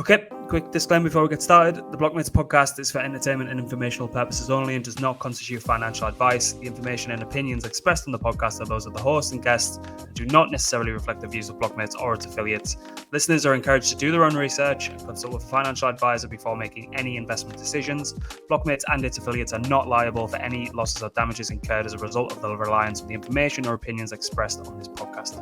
Okay, quick disclaimer before we get started. The Blockmates podcast is for entertainment and informational purposes only and does not constitute financial advice. The information and opinions expressed on the podcast are those of the host and guests and do not necessarily reflect the views of Blockmates or its affiliates. Listeners are encouraged to do their own research and consult with a financial advisor before making any investment decisions. Blockmates and its affiliates are not liable for any losses or damages incurred as a result of the reliance on the information or opinions expressed on this podcast.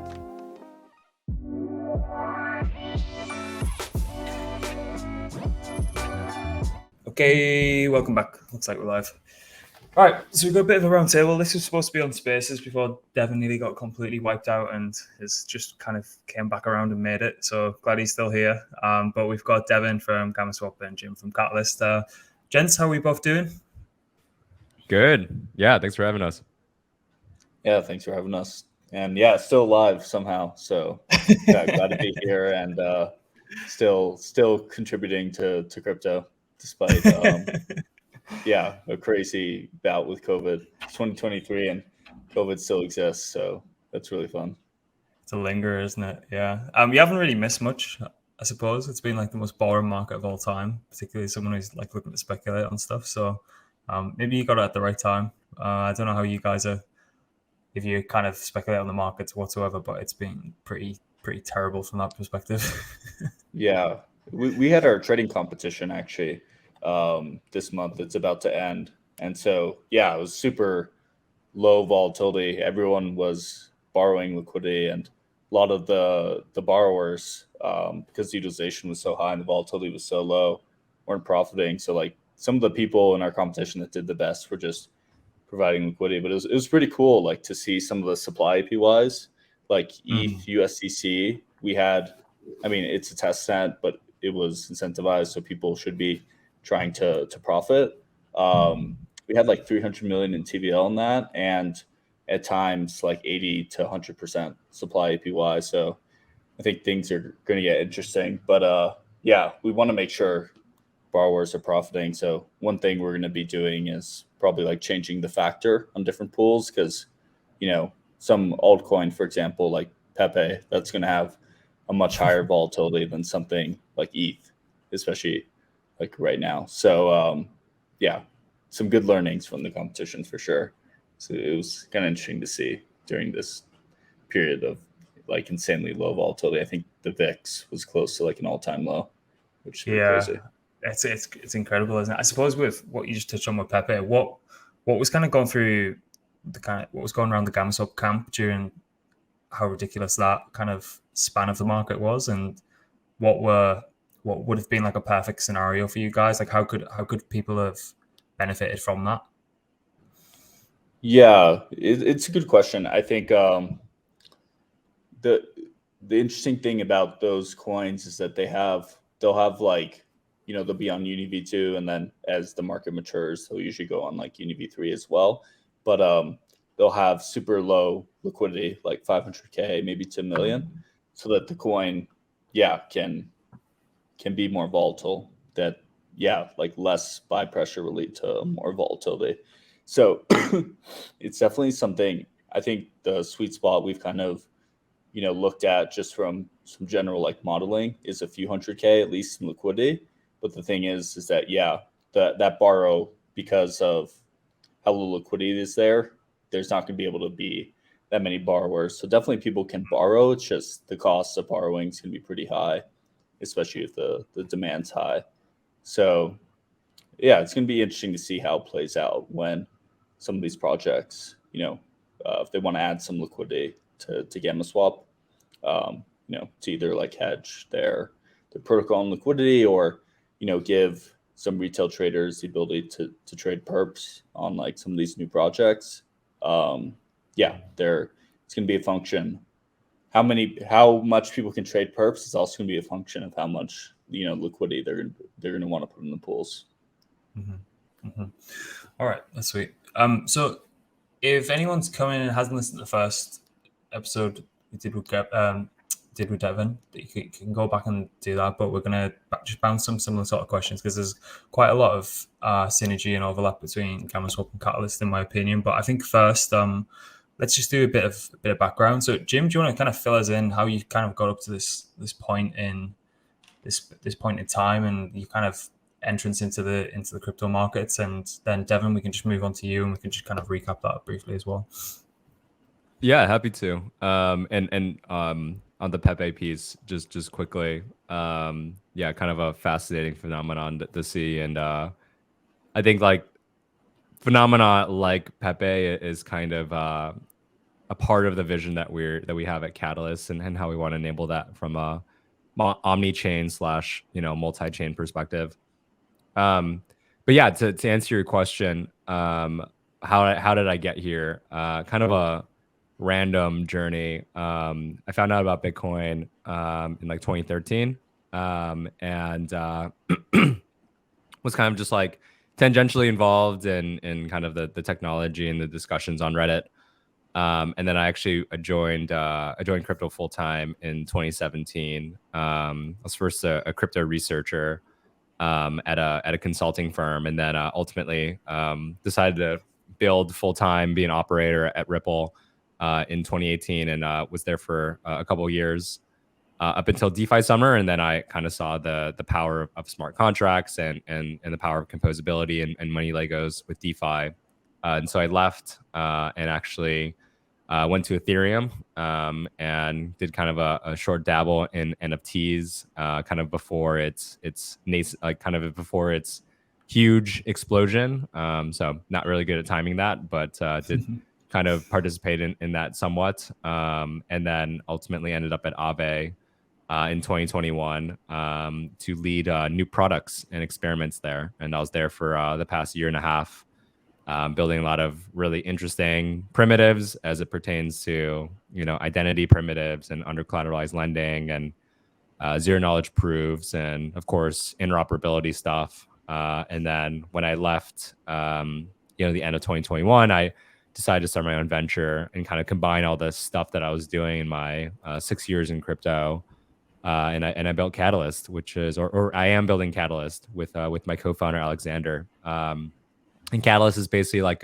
Okay, welcome back. Looks like we're live. All right, so we've got a bit of a round table. This was supposed to be on Spaces before Devin nearly got completely wiped out and has just kind of came back around and made it. So glad he's still here. But we've got Devin from GammaSwap and Jim from Catalyst. Gents, how are we both doing? Good. Yeah, thanks for having us. Yeah, thanks for having us. And yeah, still alive somehow. So yeah, glad to be here and still contributing to crypto despite a crazy bout with COVID. It's 2023 and COVID still exists, so that's really fun. It's a linger, isn't it? Yeah. You haven't really missed much, I suppose. It's been like the most boring market of all time, particularly someone who's like looking to speculate on stuff. So maybe you got it at the right time. I don't know how you guys are, if you kind of speculate on the markets whatsoever, but it's been pretty terrible from that perspective. Yeah, we had our trading competition actually this month. It's about to end, and so yeah, it was super low volatility. Everyone was borrowing liquidity, and a lot of the borrowers, because the utilization was so high and the volatility was so low, weren't profiting. So like some of the people in our competition that did the best were just providing liquidity. But it was pretty cool, like to see some of the supply APYs, like ETH, USDC. We had, I mean, it's a test net, but it was incentivized, so people should be trying to profit. We had like 300 million in TVL in that, and at times like 80 to 100% supply APY. So I think things are going to get interesting. But yeah, we want to make sure borrowers are profiting. So one thing we're going to be doing is probably like changing the factor on different pools, because some altcoin, for example, like Pepe, that's going to have a much higher volatility than something like ETH, especially like right now. So yeah, some good learnings from the competition for sure. So it was kind of interesting to see during this period of like insanely low volatility. I think the VIX was close to like an all-time low, which is crazy. It's incredible, isn't it? I suppose with what you just touched on with Pepe, what was kind of going through what was going around the GammaSwap camp during how ridiculous that kind of span of the market was, and what would have been like a perfect scenario for you guys? Like how could people have benefited from that? Yeah, it's a good question. I think the interesting thing about those coins is that they'll have like, they'll be on UniV2, and then as the market matures, they'll usually go on like UniV3 as well. But they'll have super low liquidity, like 500K, maybe 2 million, so that the coin, can be more volatile. That, like less buy pressure will lead to more volatility. So it's definitely something. I think the sweet spot we've kind of, looked at just from some general like modeling is a few 100K, at least some liquidity. But the thing is that, that borrow, because of how little liquidity is there, there's not going to be able to be that many borrowers. So definitely people can borrow. It's just the cost of borrowing is going to be pretty high, especially if the demand's high. So yeah, it's going to be interesting to see how it plays out when some of these projects, if they want to add some liquidity to GammaSwap, to either like hedge their protocol and liquidity, or, give some retail traders the ability to trade perps on like some of these new projects. It's going to be a function. How much people can trade perps is also going to be a function of how much liquidity they're going to want to put in the pools. Mm-hmm. Mm-hmm. All right, that's sweet. So if anyone's coming and hasn't listened to the first episode we did with Devin, you can go back and do that. But we're gonna just bounce some similar sort of questions, because there's quite a lot of synergy and overlap between GammaSwap and Catalyst, in my opinion. But I think first, let's just do a bit of background. So Jim, do you want to kind of fill us in how you kind of got up to this point in this point in time and your kind of entrance into the crypto markets. And then Devin, we can just move on to you and we can just kind of recap that briefly as well. Yeah, happy to. On the Pepe piece, just quickly, yeah, kind of a fascinating phenomenon to see, and I think like phenomena like Pepe is kind of a part of the vision that we have at Catalyst, and how we want to enable that from a omnichain / multi-chain perspective. But yeah, to answer your question, how did I get here? Kind of a random journey. I found out about Bitcoin in like 2013, and was kind of just like tangentially involved in kind of the technology and the discussions on Reddit. And then I joined crypto full time in 2017. I was first a crypto researcher at a consulting firm, and then ultimately decided to build full time, be an operator at Ripple in 2018, and was there for a couple of years up until DeFi summer, and then I kind of saw the power of smart contracts and the power of composability and money Legos with DeFi, and so I left and actually went to Ethereum and did kind of a short dabble in NFTs, kind of before its before its huge explosion. So not really good at timing that, but did kind of participate in that somewhat, and then ultimately ended up at Aave in 2021 to lead new products and experiments there. And I was there for the past year and a half, building a lot of really interesting primitives as it pertains to identity primitives and under collateralized lending and zero knowledge proofs, and of course interoperability stuff. And then when I left, the end of 2021, I decided to start my own venture and kind of combine all this stuff that I was doing in my 6 years in crypto. And I built Catalyst, which is, or I am building Catalyst with my co-founder Alexander. And Catalyst is basically like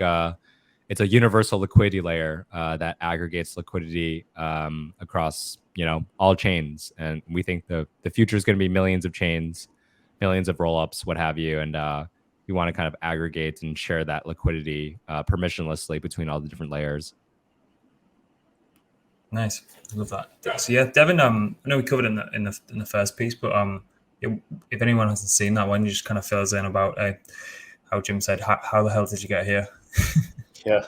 it's a universal liquidity layer that aggregates liquidity across all chains. And we think the future is going to be millions of chains, millions of rollups, what have you. And we want to kind of aggregate and share that liquidity permissionlessly between all the different layers. Nice, love that. So yeah, Devin, I know we covered it in the first piece, but if anyone hasn't seen that one, you just kind of fill us in about how Jim said, how the hell did you get here? Yeah,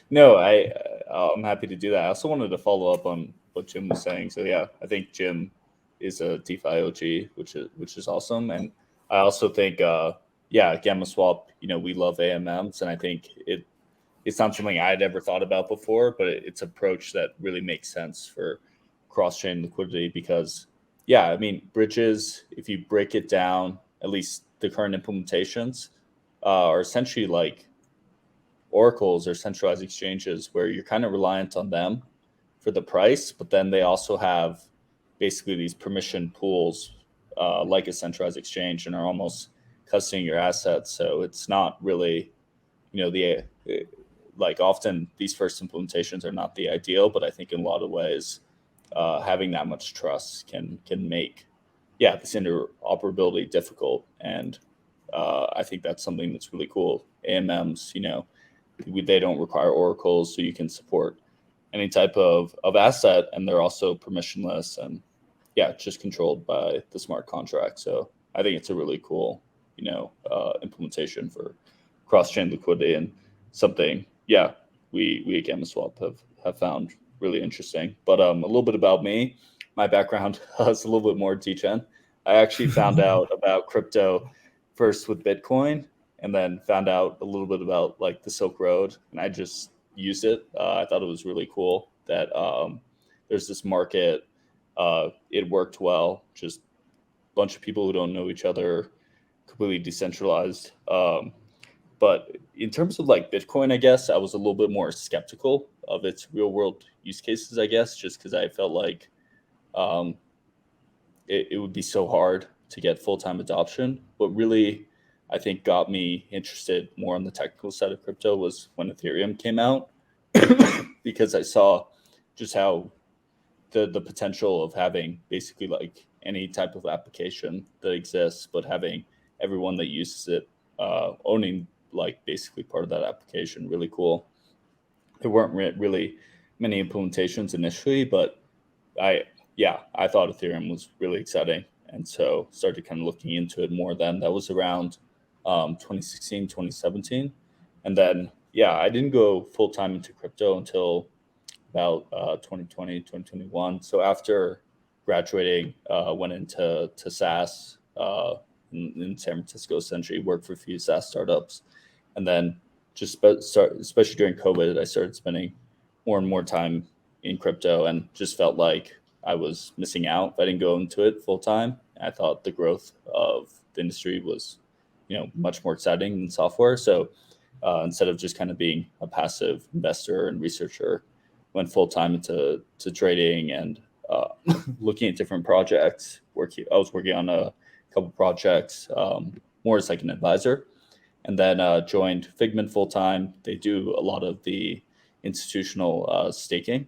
no, I'm happy to do that. I also wanted to follow up on what Jim was saying. So yeah, I think Jim is a DeFi OG, which is awesome, and I also think GammaSwap. We love AMMs, and I think it's not something I'd ever thought about before, but it's an approach that really makes sense for cross-chain liquidity because, yeah, I mean, bridges, if you break it down, at least the current implementations are essentially like oracles or centralized exchanges where you're kind of reliant on them for the price, but then they also have basically these permission pools like a centralized exchange and are almost custodying your assets. So it's not really, like often these first implementations are not the ideal, but I think in a lot of ways, having that much trust can make, this interoperability difficult. And I think that's something that's really cool. AMMs, they don't require oracles, so you can support any type of asset, and they're also permissionless and just controlled by the smart contract. So I think it's a really cool, implementation for cross-chain liquidity and something, we at GammaSwap have found really interesting. But a little bit about me. My background is a little bit more degen. I actually found out about crypto first with Bitcoin, and then found out a little bit about like the Silk Road, and I just used it. I thought it was really cool that there's this market. It worked well. Just a bunch of people who don't know each other, completely decentralized. But in terms of like Bitcoin, I guess I was a little bit more skeptical of its real world use cases, I guess, just because I felt like it would be so hard to get full-time adoption. What really, I think, got me interested more on the technical side of crypto was when Ethereum came out, because I saw just how the potential of having basically like any type of application that exists, but having everyone that uses it owning like basically part of that application, really cool. There weren't really many implementations initially, but I thought Ethereum was really exciting, and so started kind of looking into it more. Then that was around 2016, 2017, and then I didn't go full time into crypto until about 2020, 2021. So after graduating, went into SaaS in San Francisco, essentially worked for a few SaaS startups, and then just especially during COVID, I started spending more and more time in crypto, and just felt like I was missing out if I didn't go into it full time. I thought the growth of the industry was, much more exciting than software. So instead of just kind of being a passive investor and researcher, went full time into trading and looking at different projects. I was working on a couple projects, more as like an advisor, and then joined Figment full time. They do a lot of the institutional staking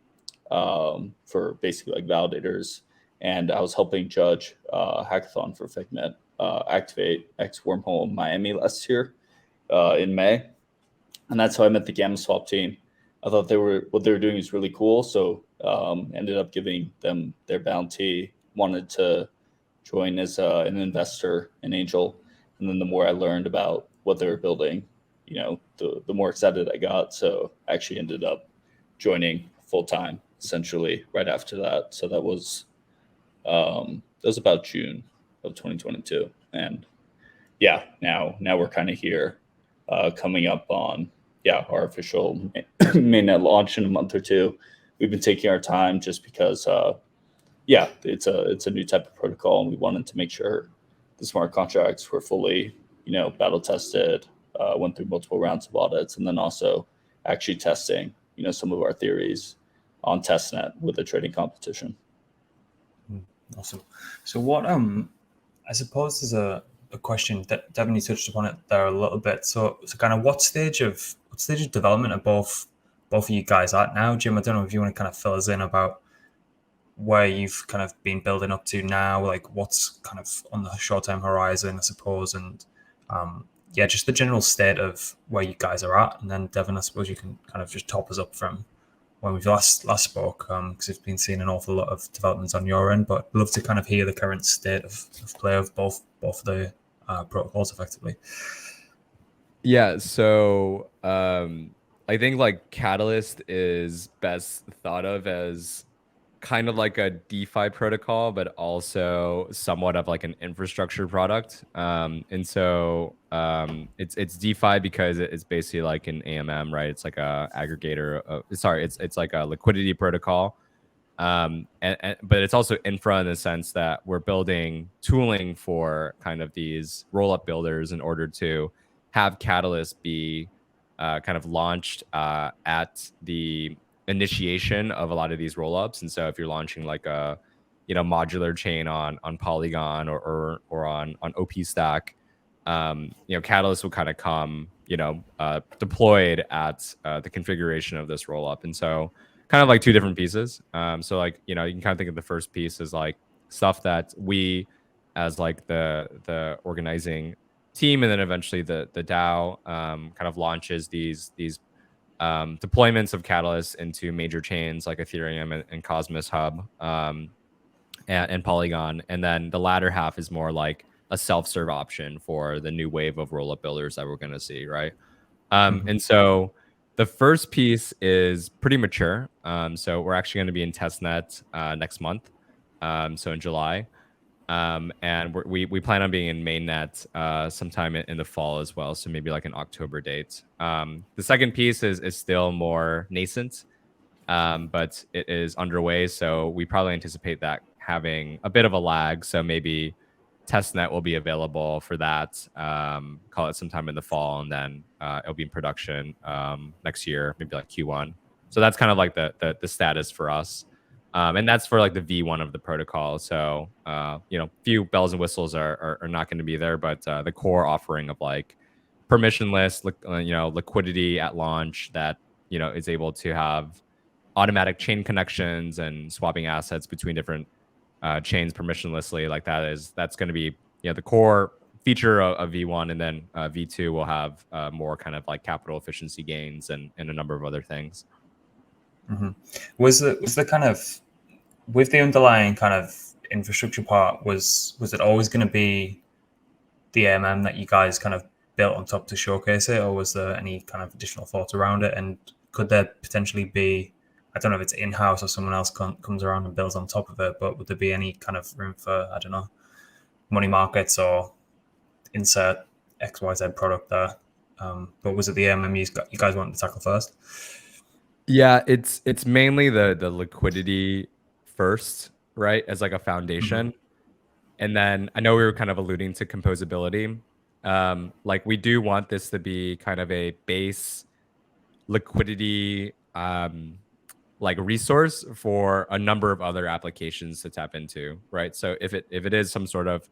for basically like validators, and I was helping judge hackathon for Figment, Activate X Wormhole in Miami last year in May, and that's how I met the GammaSwap team. I thought what they were doing is really cool, so ended up giving them their bounty. Wanted to join as an investor, an angel, and then the more I learned about what they were building, the more excited I got. So I actually ended up joining full time essentially right after that. So that was about June of 2022, and now we're kind of here, coming up on our official mainnet launch in a month or two. We've been taking our time just because it's a new type of protocol, and we wanted to make sure the smart contracts were fully battle tested, went through multiple rounds of audits, and then also actually testing some of our theories on testnet with a trading competition. Awesome. So what I suppose there's a question that Devin, you touched upon it there a little bit. So kind of what stage of development are both of you guys at now? Jim, I don't know if you want to kind of fill us in about where you've kind of been building up to now, like what's kind of on the short-term horizon, I suppose, and just the general state of where you guys are at. And then Devin, I suppose you can kind of just top us up from when we've last spoke, because we've been seeing an awful lot of developments on your end, but I'd love to kind of hear the current state of play of both the protocols effectively. Yeah, so I think like Catalyst is best thought of as kind of like a DeFi protocol, but also somewhat of like an infrastructure product. And so it's DeFi because it's basically like an AMM, right? It's like a aggregator. It's like a liquidity protocol. But it's also infra in the sense that we're building tooling for kind of these roll-up builders in order to have Catalyst be kind of launched at the initiation of a lot of these rollups. And so if you're launching like a modular chain on Polygon or on OP Stack, Catalyst will kind of come deployed at the configuration of this rollup. And so kind of like two different pieces. So like you can kind of think of the first piece as like stuff that we as like the organizing team, and then eventually the DAO kind of launches these deployments of Catalyst into major chains like Ethereum and Cosmos Hub and Polygon. And then the latter half is more like a self-serve option for the new wave of roll-up builders that we're going to see, right? And so the first piece is pretty mature. So we're actually going to be in testnet next month, so in July. And we plan on being in mainnet sometime in the fall as well, so maybe like an October date. The second piece is still more nascent, but it is underway, so we probably anticipate that having a bit of a lag. So maybe testnet will be available for that, call it sometime in the fall, and then it'll be in production next year, maybe like Q1. So that's kind of like the status for us. And that's for like the V1 of the protocol. So, few bells and whistles are not going to be there, but the core offering of like permissionless, liquidity at launch that, is able to have automatic chain connections and swapping assets between different chains permissionlessly. Like that's going to be the core feature of V1, and then V2 will have more kind of like capital efficiency gains and a number of other things. Mm-hmm. Was the kind of, with the underlying kind of infrastructure part, was it always going to be the AMM that you guys kind of built on top to showcase it, or was there any kind of additional thoughts around it? And could there potentially be, I don't know if it's in-house or someone else comes around and builds on top of it, but would there be any kind of room for, I don't know, money markets or insert XYZ product there? But was it the AMM you guys wanted to tackle first? Yeah, it's mainly the liquidity first, right, as like a foundation. Mm-hmm. And then I know we were kind of alluding to composability. Like we do want this to be kind of a base liquidity like resource for a number of other applications to tap into, right? So if it is some sort of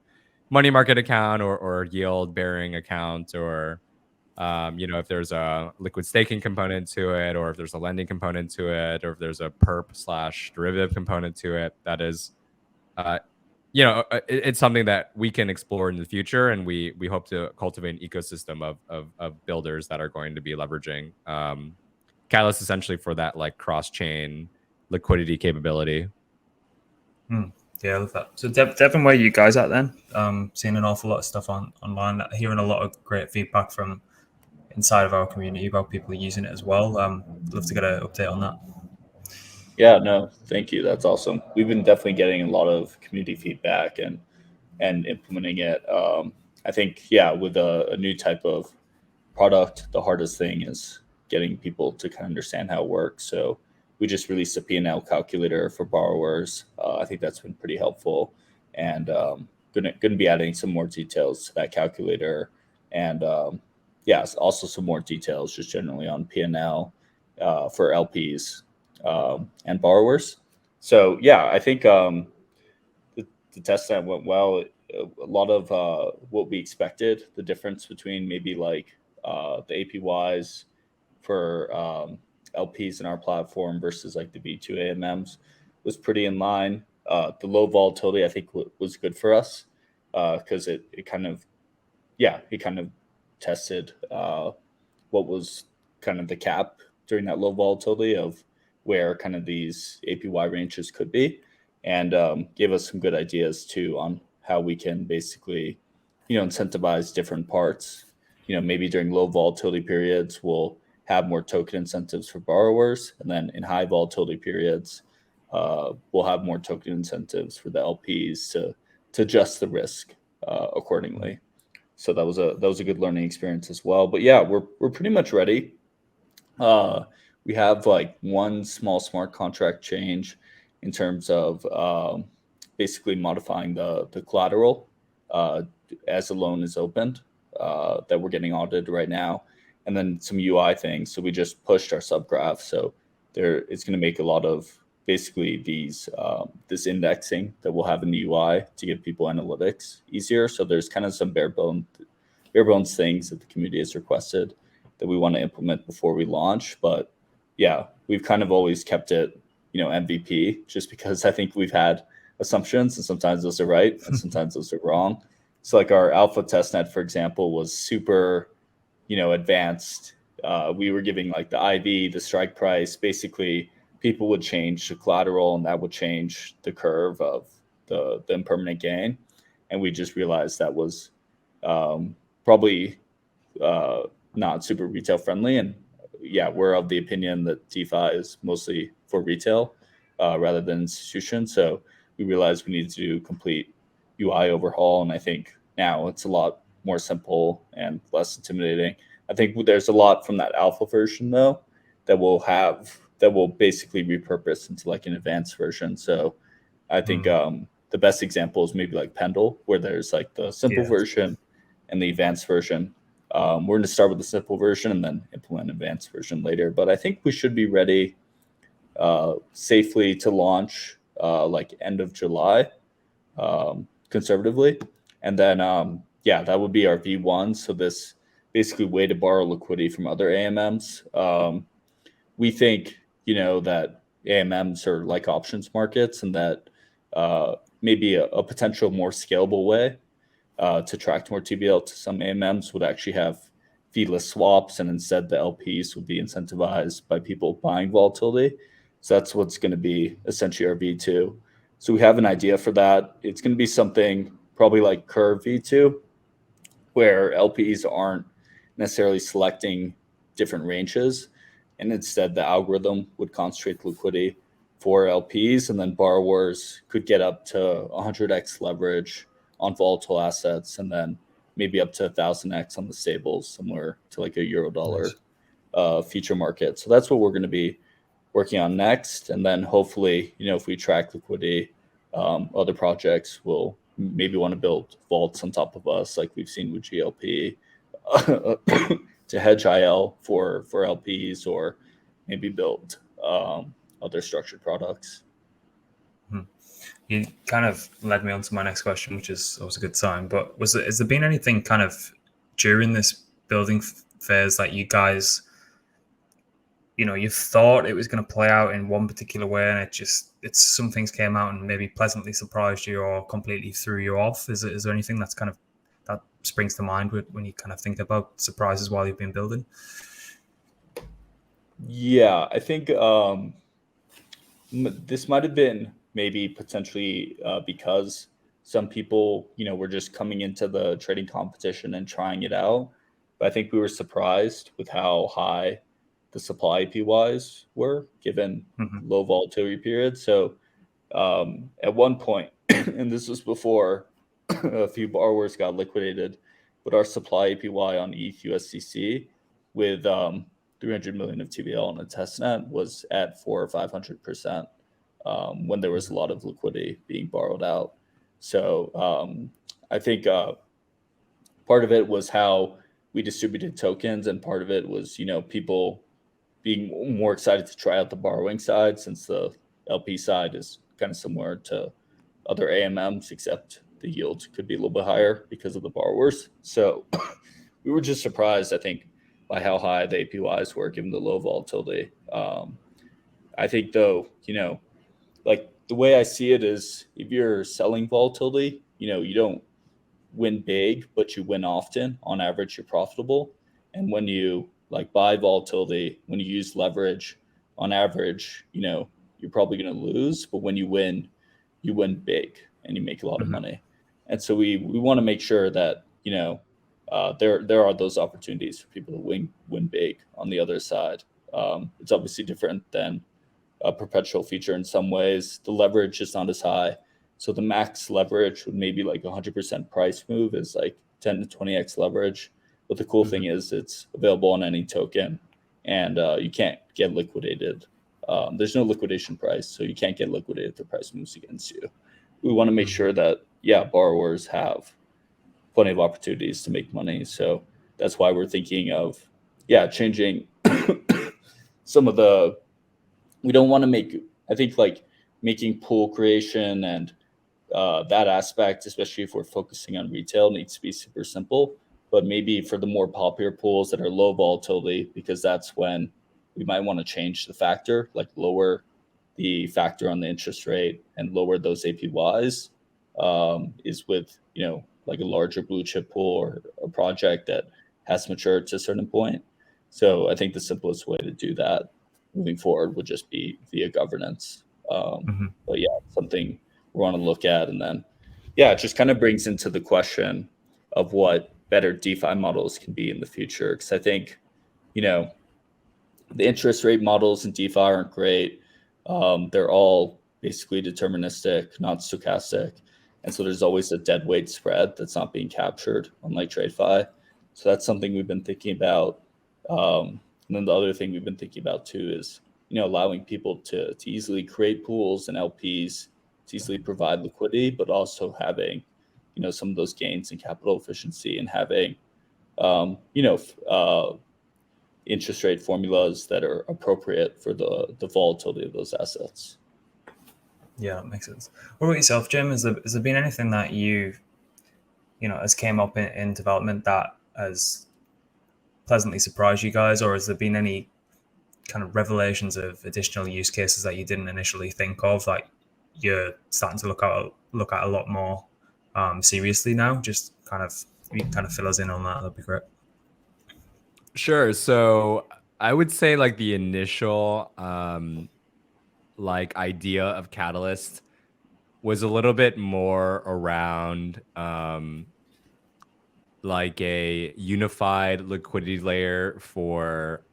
money market account or yield bearing account, or if there's a liquid staking component to it, or if there's a lending component to it, or if there's a perp / derivative component to it, that is it's something that we can explore in the future, and we hope to cultivate an ecosystem of builders that are going to be leveraging Catalyst essentially for that like cross-chain liquidity capability. Yeah, I love that. So Devin, where are you guys at then? Seeing an awful lot of stuff online, hearing a lot of great feedback from inside of our community about people using it as well. Love to get an update on that. Yeah, no, thank you. That's awesome. We've been definitely getting a lot of community feedback and implementing it. I think, with a new type of product, the hardest thing is getting people to kind of understand how it works. So we just released a P&L calculator for borrowers. I think that's been pretty helpful, and gonna be adding some more details to that calculator, and also some more details just generally on P&L for LPs and borrowers. So I think the testnet went well. A lot of what we expected, the difference between maybe like the APYs for LPs in our platform versus like the V2 AMMs was pretty in line. The low volatility I think was good for us because it kind of tested what was kind of the cap during that low volatility of where kind of these APY ranges could be, and gave us some good ideas too on how we can basically, incentivize different parts. Maybe during low volatility periods, we'll have more token incentives for borrowers, and then in high volatility periods, we'll have more token incentives for the LPs to adjust the risk accordingly. So that was a good learning experience as well. But we're pretty much ready. We have like one small smart contract change in terms of basically modifying the collateral as the loan is opened that we're getting audited right now, and then some UI things. So we just pushed our subgraph. So it's going to make a lot of basically this indexing that we'll have in the UI to give people analytics easier. So there's kind of some bare bones things that the community has requested that we want to implement before we launch. But we've kind of always kept it, MVP, just because I think we've had assumptions, and sometimes those are right and sometimes those are wrong. So like our alpha testnet, for example, was super, advanced. We were giving like the IV, the strike price. Basically, people would change the collateral, and that would change the curve of the impermanent gain. And we just realized that was probably not super retail friendly. And we're of the opinion that DeFi is mostly for retail rather than institution. So we realized we needed to do complete UI overhaul. And I think now it's a lot more simple and less intimidating. I think there's a lot from that alpha version though that we'll basically repurpose into like an advanced version. So I think the best example is maybe like Pendle, where there's like the simple version and the advanced version. We're going to start with the simple version and then implement an advanced version later. But I think we should be ready safely to launch like end of July, conservatively. And then, that would be our V1. So this basically way to borrow liquidity from other AMMs. We think, that AMMs are like options markets, and that maybe a potential more scalable way to attract more TVL to some AMMs would actually have feeless swaps, and instead the LPs would be incentivized by people buying volatility. So that's what's going to be essentially our V2. So we have an idea for that. It's going to be something probably like Curve V2, where LPs aren't necessarily selecting different ranges, and instead the algorithm would concentrate liquidity for LPs, and then borrowers could get up to 100x leverage on volatile assets, and then maybe up to 1,000x on the stables, similar to like a euro dollar future market. So that's what we're going to be working on next. And then hopefully, if we track liquidity, other projects will maybe want to build vaults on top of us, like we've seen with GLP, to hedge IL for LPs, or maybe build other structured products. You kind of led me on to my next question, which is always a good sign. But has there been anything kind of during this building phase that you guys, you thought it was going to play out in one particular way, and it's some things came out and maybe pleasantly surprised you or completely threw you off? Is there anything that's kind of that springs to mind when you kind of think about surprises while you've been building? Yeah, I think this might have been maybe potentially because some people, were just coming into the trading competition and trying it out. But I think we were surprised with how high the supply APYs were, given low volatility periods. So at one point, and this was before a few borrowers got liquidated, but our supply APY on ETH USDC with 300 million of TVL on a testnet was at 400 or 500%. When there was a lot of liquidity being borrowed out. So I think part of it was how we distributed tokens, and part of it was, people being more excited to try out the borrowing side, since the LP side is kind of similar to other AMMs, except the yield could be a little bit higher because of the borrowers. So we were just surprised, I think, by how high the APYs were given the low volatility. I think, though, like the way I see it is, if you're selling volatility, you don't win big, but you win often. On average, you're profitable. And when you buy volatility, when you use leverage, on average, you're probably going to lose. But when you win big and you make a lot of money. And so we want to make sure that, there are those opportunities for people to win big on the other side. It's obviously different than a perpetual feature in some ways. The leverage is not as high. So the max leverage would maybe 100% price move is 10 to 20x leverage. But the cool thing is it's available on any token, and you can't get liquidated. There's no liquidation price, so you can't get liquidated if the price moves against you. We want to make sure that, borrowers have plenty of opportunities to make money. So that's why we're thinking of, changing some of the, we don't want to making pool creation and that aspect, especially if we're focusing on retail, needs to be super simple. But maybe for the more popular pools that are low volatility, because that's when we might want to change the factor, lower the factor on the interest rate and lower those APYs, is with, a larger blue chip pool or a project that has matured to a certain point. So I think the simplest way to do that moving forward would just be via governance. But something we want to look at. And then, it just kind of brings into the question of what better DeFi models can be in the future. Because I think, the interest rate models in DeFi aren't great. They're all basically deterministic, not stochastic. And so there's always a dead weight spread that's not being captured, unlike TradeFi. So that's something we've been thinking about. And then the other thing we've been thinking about too is, allowing people to easily create pools and LPs, to easily provide liquidity, but also having, some of those gains in capital efficiency, and having, interest rate formulas that are appropriate for the volatility of those assets. Yeah, that makes sense. What about yourself, Jim? Has there been anything that has came up in development that has pleasantly surprised you guys, or has there been any kind of revelations of additional use cases that you didn't initially think of, you're starting to look at a lot more seriously now? Just you kind of fill us in on that. That'd be great. Sure. So I would say like the initial like idea of Catalyst was a little bit more around like a unified liquidity layer for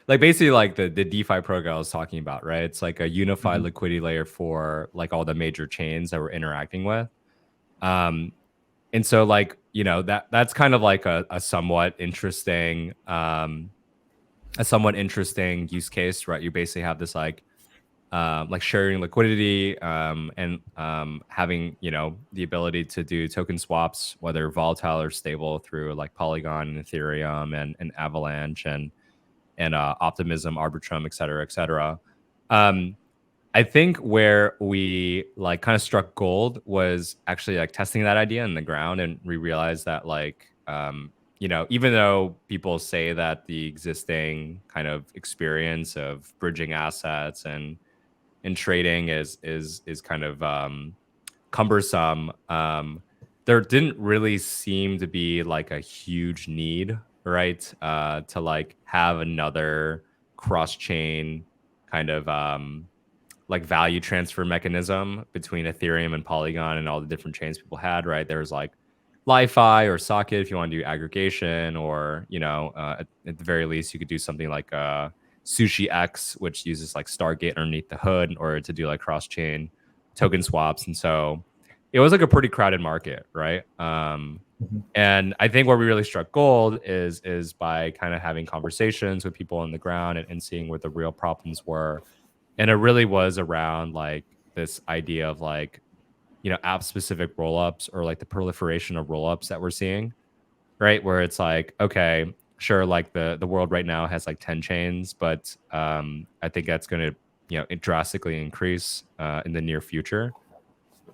like basically like the DeFi program I was talking about, right? It's like a unified liquidity layer for like all the major chains that we're interacting with. And so like, you know, that's kind of like a somewhat interesting use case, right? You basically have this like sharing liquidity and having, you know, the ability to do token swaps, whether volatile or stable, through like Polygon and Ethereum and Avalanche and Optimism, Arbitrum, et cetera, et cetera. I think where we like kind of struck gold was actually like testing that idea in the ground, and we realized that like you know, even though people say that the existing kind of experience of bridging assets and trading is kind of cumbersome, there didn't really seem to be like a huge need, right, to like have another cross-chain kind of like value transfer mechanism between Ethereum and Polygon and all the different chains people had, right? There's like LSD-fi or Socket if you want to do aggregation, or, you know, at the very least, you could do something like Sushi X, which uses like Stargate underneath the hood in order to do like cross-chain token swaps. And so it was like a pretty crowded market, right? And I think where we really struck gold is by kind of having conversations with people on the ground and seeing what the real problems were. And it really was around like this idea of like, you know, app specific rollups, or like the proliferation of rollups that we're seeing, right? Where it's like, okay, sure, like the world right now has like 10 chains, but I think that's going to, you know, drastically increase in the near future.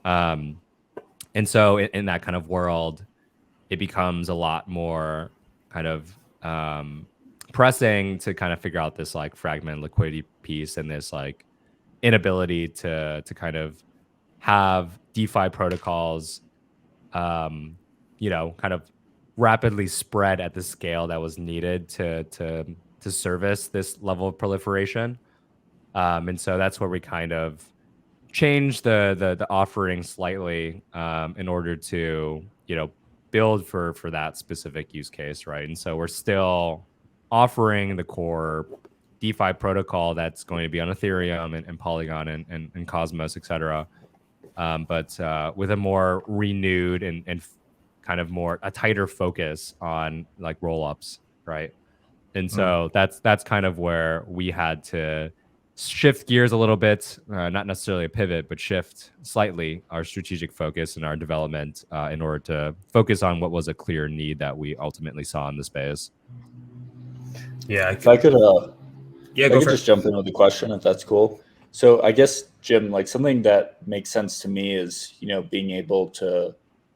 And so in that kind of world, it becomes a lot more kind of pressing to kind of figure out this like fragmented liquidity piece, and this like inability to kind of have DeFi protocols, you know, kind of rapidly spread at the scale that was needed to service this level of proliferation. And so that's where we kind of changed the offering slightly in order to, you know, build for that specific use case, right? And so we're still offering the core DeFi protocol that's going to be on Ethereum and Polygon and Cosmos, et cetera. But with a more renewed and kind of more a tighter focus on like rollups, right? And so that's kind of where we had to shift gears a little bit, not necessarily a pivot, but shift slightly our strategic focus and our development in order to focus on what was a clear need that we ultimately saw in the space. Yeah, if I could just jump in with a question, if that's cool. So I guess, Jim, like something that makes sense to me is, you know, being able to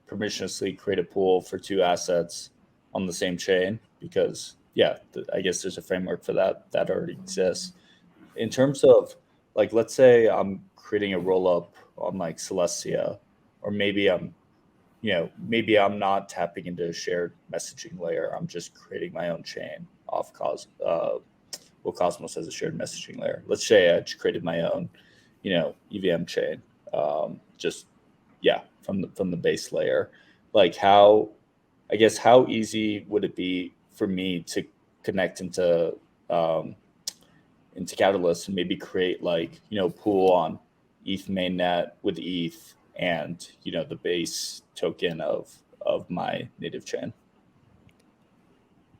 permissionlessly create a pool for two assets on the same chain, because I guess there's a framework for that already exists. In terms of like, let's say I'm creating a roll up on like Celestia, or maybe I'm not tapping into a shared messaging layer. I'm just creating my own chain off Cosmos has a shared messaging layer. Let's say I just created my own, you know, EVM chain, from the base layer. Like how easy would it be for me to connect into Catalyst and maybe create like, you know, pool on ETH mainnet with ETH and, you know, the base token of my native chain?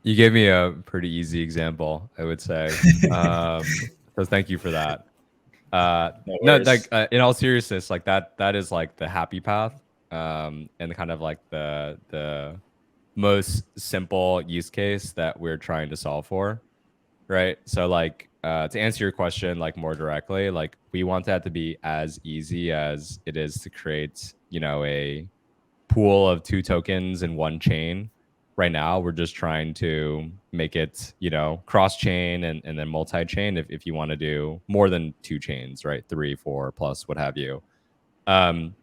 You gave me a pretty easy example, I would say. So thank you for that. In all seriousness, like that is like the happy path, and kind of like the most simple use case that we're trying to solve for, right? So like to answer your question like more directly, like we want that to be as easy as it is to create, you know, a pool of two tokens in one chain, right now we're just trying to make it, cross-chain and then multi-chain if you want to do more than 2 chains, right? 3, 4 plus, what have you. And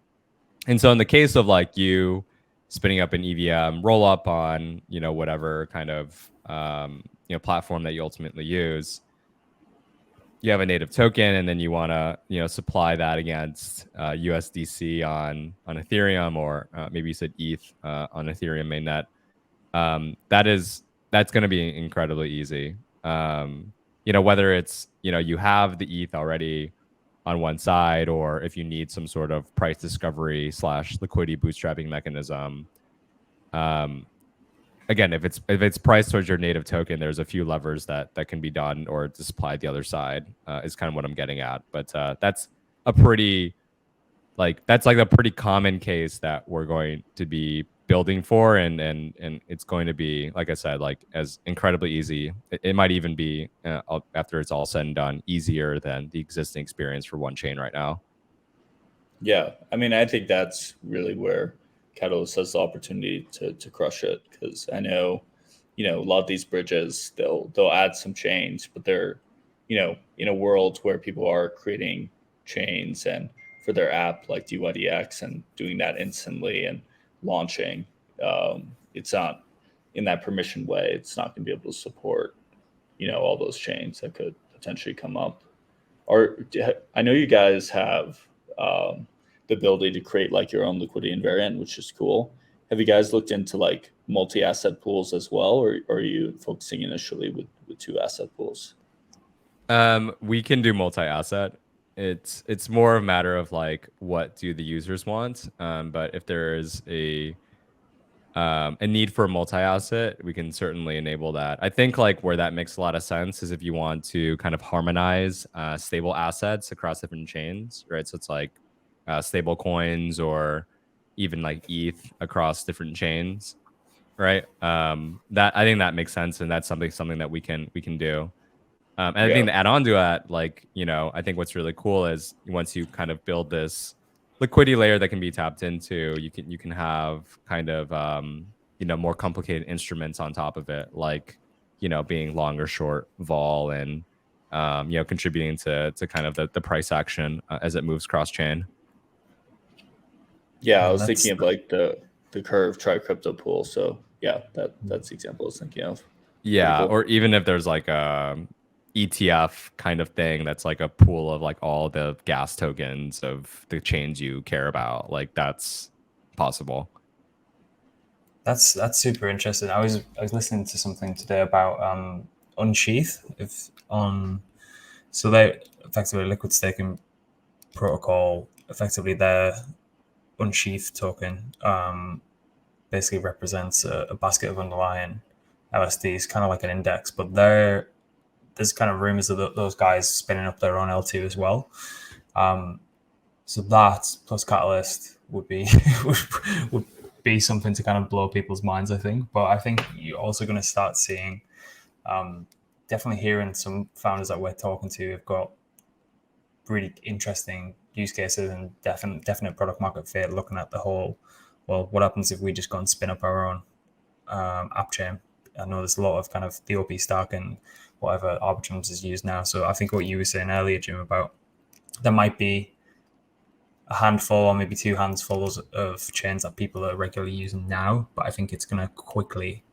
so in the case of like you spinning up an EVM roll up on, whatever kind of, platform that you ultimately use, you have a native token and then you want to, supply that against USDC on Ethereum, or maybe you said ETH on Ethereum mainnet. That's going to be incredibly easy. Whether it's, you have the ETH already on one side, or if you need some sort of price discovery / liquidity bootstrapping mechanism. Again, if it's priced towards your native token, there's a few levers that can be done, or to supply the other side is kind of what I'm getting at. But that's a pretty common case that we're going to be building for, and it's going to be, like I said, like as incredibly easy. It might even be after it's all said and done, easier than the existing experience for one chain right now. Yeah, I mean, I think that's really where Catalyst has the opportunity to crush it, because I know, a lot of these bridges, they'll add some chains, but they're, in a world where people are creating chains and for their app like DYDX and doing that instantly and launching, it's not in that permission way. It's not going to be able to support, all those chains that could potentially come up. I know you guys have the ability to create like your own liquidity invariant, which is cool. Have you guys looked into like multi-asset pools as well, or are you focusing initially with 2 asset pools? We can do multi-asset. It's more a matter of like, what do the users want? But if there is a need for multi-asset, we can certainly enable that. I think like where that makes a lot of sense is if you want to kind of harmonize stable assets across different chains, right? So it's like stable coins, or even like ETH across different chains, right? That I think that makes sense, and that's something that we can do. And I think to add on to that, like, I think what's really cool is once you kind of build this liquidity layer that can be tapped into, you can have kind of more complicated instruments on top of it, like being long or short vol, and contributing to kind of the price action as it moves cross chain. Yeah, I was thinking of like the Curve Try Crypto pool. So yeah, that's the example I was thinking of. Yeah, cool. or even if there's like a ETF kind of thing that's like a pool of like all the gas tokens of the chains you care about, like that's possible. That's super interesting. I was listening to something today about Unsheath. So they effectively liquid staking protocol. Effectively, their Unsheath token basically represents a basket of underlying LSDs, kind of like an index. But there's kind of rumors of those guys spinning up their own L2 as well. So that plus Catalyst would be would be something to kind of blow people's minds, I think. But I think you're also going to start seeing, definitely hearing some founders that we're talking to have got really interesting use cases and definite product market fit, looking at the whole, well, what happens if we just go and spin up our own app chain? I know there's a lot of kind of the OP stack and whatever Arbitrum is used now. So I think what you were saying earlier, Jim, about there might be a handful or maybe 2 handfuls of chains that people are regularly using now, but I think it's going to quickly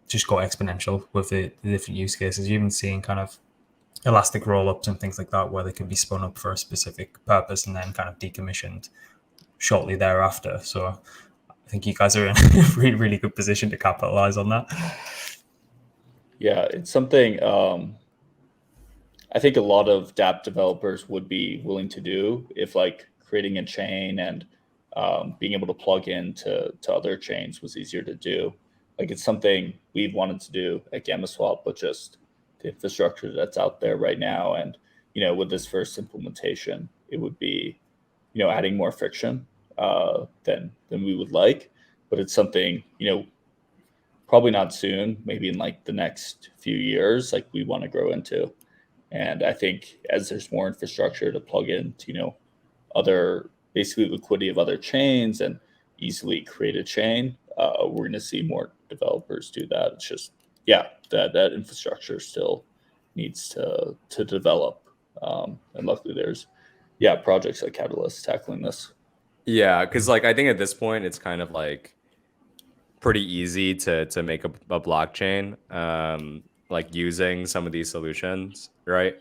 just go exponential with the different use cases. You're even seeing kind of elastic roll-ups and things like that, where they can be spun up for a specific purpose and then kind of decommissioned shortly thereafter. So I think you guys are in a really, really good position to capitalize on that. Yeah, it's something I think a lot of dApp developers would be willing to do, if like creating a chain and being able to plug into other chains was easier to do. Like it's something we've wanted to do at GammaSwap, but just the infrastructure that's out there right now. And, with this first implementation, it would be, adding more friction than we would like. But it's something, probably not soon, maybe in like the next few years, like we want to grow into. And I think as there's more infrastructure to plug into, other basically liquidity of other chains and easily create a chain, we're going to see more developers do that. It's just, yeah, that infrastructure still needs to develop. And luckily there's, projects like Catalyst tackling this. Yeah, because like I think at this point it's kind of like pretty easy to make a blockchain, like using some of these solutions, right?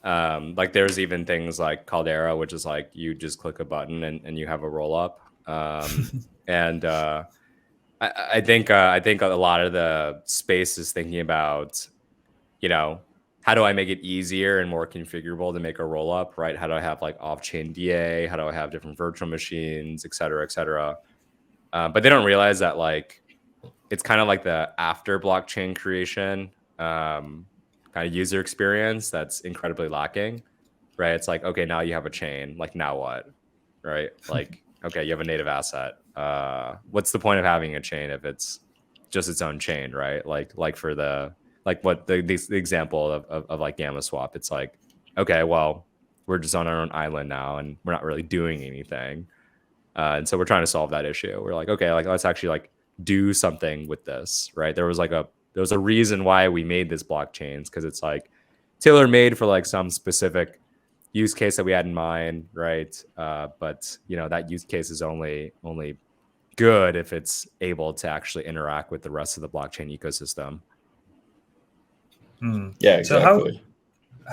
Like there's even things like Caldera, which is like you just click a button and you have a roll up. And I think a lot of the space is thinking about, how do I make it easier and more configurable to make a roll up, right? How do I have like off-chain DA? How do I have different virtual machines, et cetera, et cetera? But they don't realize that like it's kind of like the after blockchain creation kind of user experience that's incredibly lacking, right? It's like, okay, now you have a chain, like now what, right? Like, okay, you have a native asset. What's the point of having a chain if it's just its own chain, right? Like for the what the example of like GammaSwap, it's like, okay, well, we're just on our own island now and we're not really doing anything. And so we're trying to solve that issue. We're like, okay, like let's actually like do something with this, right? There was a reason why we made this blockchains, because it's like tailor made for like some specific use case that we had in mind, right? But that use case is only good if it's able to actually interact with the rest of the blockchain ecosystem. Yeah, exactly.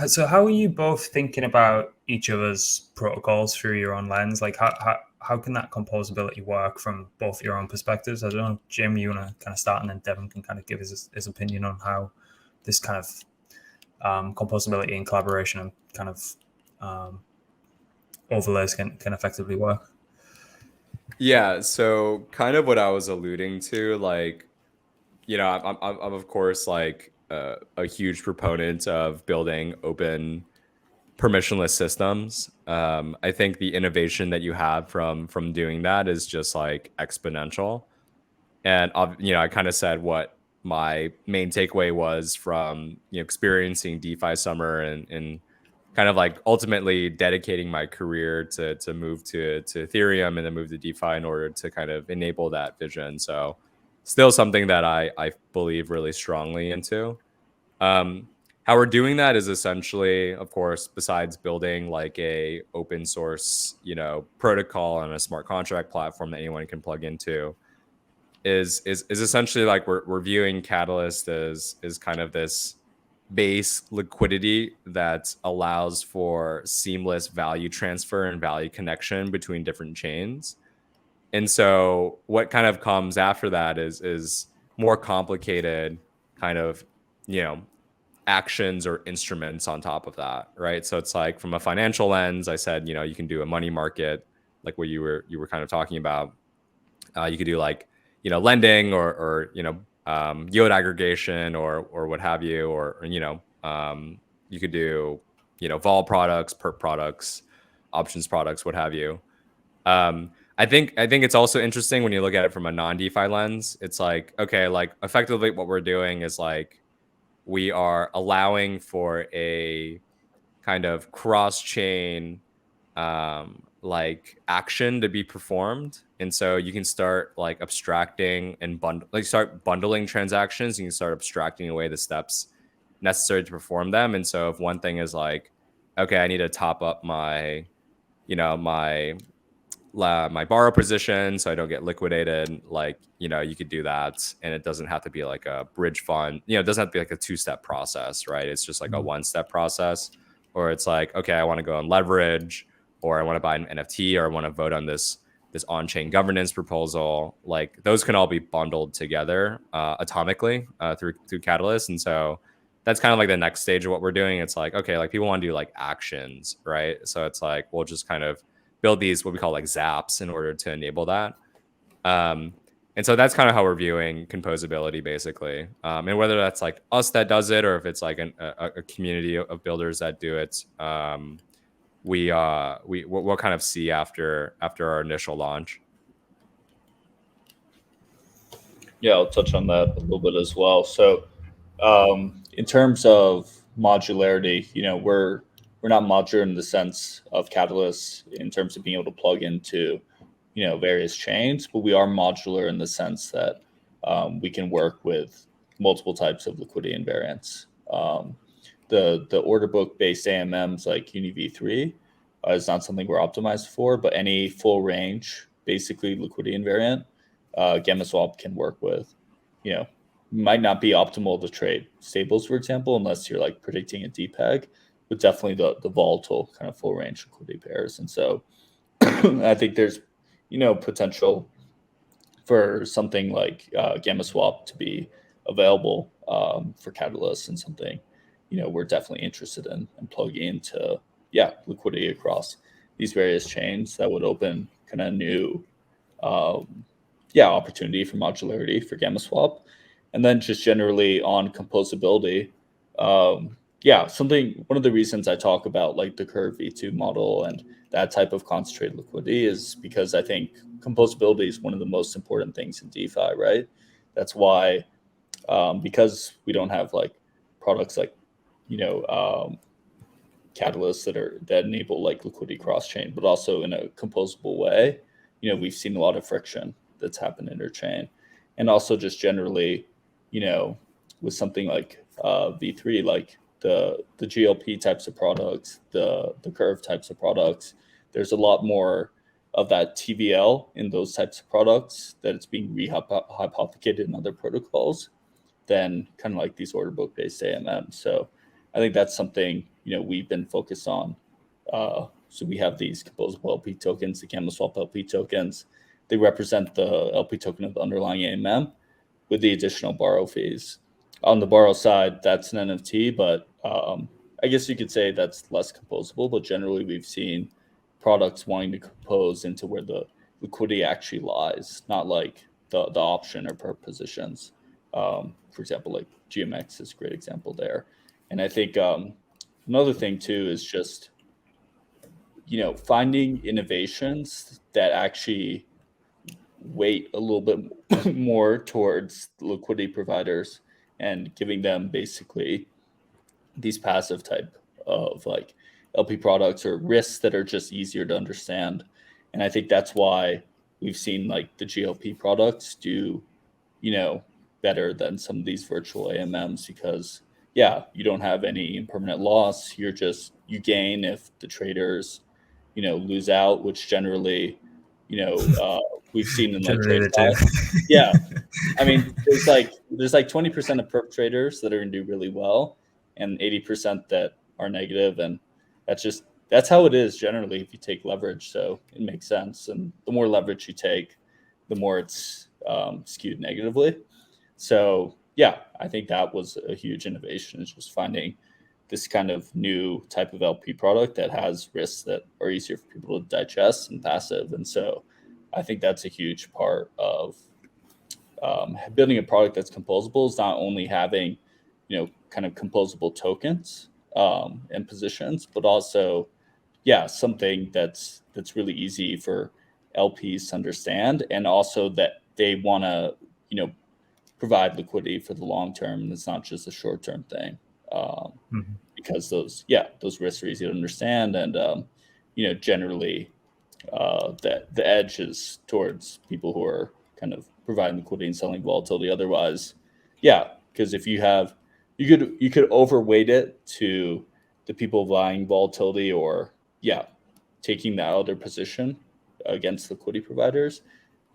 So how are you both thinking about each other's protocols through your own lens? Like how can that composability work from both your own perspectives? I don't know, Jim, you want to kind of start, and then Devin can kind of give his opinion on how this kind of composability and collaboration and kind of overlays can effectively work. Yeah, so kind of what I was alluding to, like, I'm of course like a huge proponent of building open permissionless systems. I think the innovation that you have from doing that is just like exponential. And I kind of said what my main takeaway was from experiencing DeFi summer and kind of like ultimately dedicating my career to move to Ethereum and then move to DeFi in order to kind of enable that vision. So still something that I believe really strongly into. How we're doing that is essentially, of course, besides building like a open source, protocol and a smart contract platform that anyone can plug into, is essentially like we're viewing Catalyst as kind of this base liquidity that allows for seamless value transfer and value connection between different chains. And so what kind of comes after that is more complicated kind of, actions or instruments on top of that, right? So it's like from a financial lens, I said, you can do a money market, like what you were kind of talking about. You could do like, lending or yield aggregation or what have you, or you could do vol products, perp products, options products, what have you. I think it's also interesting when you look at it from a non-DeFi lens. It's like, okay, like effectively what we're doing is like we are allowing for a kind of cross-chain like action to be performed. And so you can start like abstracting and start bundling transactions. You can start abstracting away the steps necessary to perform them. And so if one thing is like, okay, I need to top up my my borrow position so I don't get liquidated, like, you could do that. And it doesn't have to be like a bridge fund, it doesn't have to be like a 2-step process, right? It's just like a 1-step process. Or it's like, okay, I want to go on leverage, or I want to buy an NFT, or I want to vote on this on-chain governance proposal. Like those can all be bundled together atomically through Catalyst. And so that's kind of like the next stage of what we're doing. It's like, okay, like people want to do like actions, right? So it's like, we'll just kind of build these, what we call like zaps, in order to enable that. And so that's kind of how we're viewing composability, basically. And whether that's like us that does it, or if it's like a community of builders that do it, we'll kind of see after our initial launch. Yeah, I'll touch on that a little bit as well. So, in terms of modularity, we're not modular in the sense of Catalyst in terms of being able to plug into, various chains, but we are modular in the sense that we can work with multiple types of liquidity invariants. The order book based AMMs like UniV3 is not something we're optimized for, but any full range, basically liquidity invariant, GammaSwap can work with. Might not be optimal to trade stables, for example, unless you're like predicting a DPEG, but definitely the volatile kind of full range liquidity pairs. And so I think there's, potential for something like GammaSwap to be available for Catalyst, and something, we're definitely interested in and plugging into, liquidity across these various chains that would open kind of new, opportunity for modularity for GammaSwap. And then just generally on composability, one of the reasons I talk about like the Curve V2 model and that type of concentrated liquidity is because I think composability is one of the most important things in DeFi, right? That's why, because we don't have like products like, catalysts that enable like liquidity cross chain, but also in a composable way, we've seen a lot of friction that's happened interchain. And also just generally, with something like V3, like the GLP types of products, the Curve types of products, there's a lot more of that TVL in those types of products that it's being rehypothecated in other protocols than kind of like these order book based AMM. So I think that's something, we've been focused on. So we have these composable LP tokens, the GammaSwap LP tokens. They represent the LP token of the underlying AMM with the additional borrow fees. On the borrow side, that's an NFT, but I guess you could say that's less composable. But generally, we've seen products wanting to compose into where the liquidity actually lies, not like the option or per positions. For example, like GMX is a great example there. And I think another thing too is just, finding innovations that actually weight a little bit more towards liquidity providers and giving them basically these passive type of like LP products or risks that are just easier to understand. And I think that's why we've seen like the GLP products do, better than some of these virtual AMMs, because you don't have any impermanent loss. You gain if the traders, lose out, which generally, we've seen in like trade yeah. I mean, there's like 20% of perp traders that are going to do really well and 80% that are negative. And that's how it is generally if you take leverage. So it makes sense. And the more leverage you take, the more it's skewed negatively. So I think that was a huge innovation, is just finding this kind of new type of LP product that has risks that are easier for people to digest and passive. And so I think that's a huge part of building a product that's composable, is not only having, kind of composable tokens and positions, but also, something that's really easy for LPs to understand, and also that they want to, provide liquidity for the long term. And it's not just a short term thing, because those risks are easy to understand, and generally that the edge is towards people who are kind of providing liquidity and selling volatility. Otherwise, because if you could overweight it to the people buying volatility, or taking that other position against liquidity providers.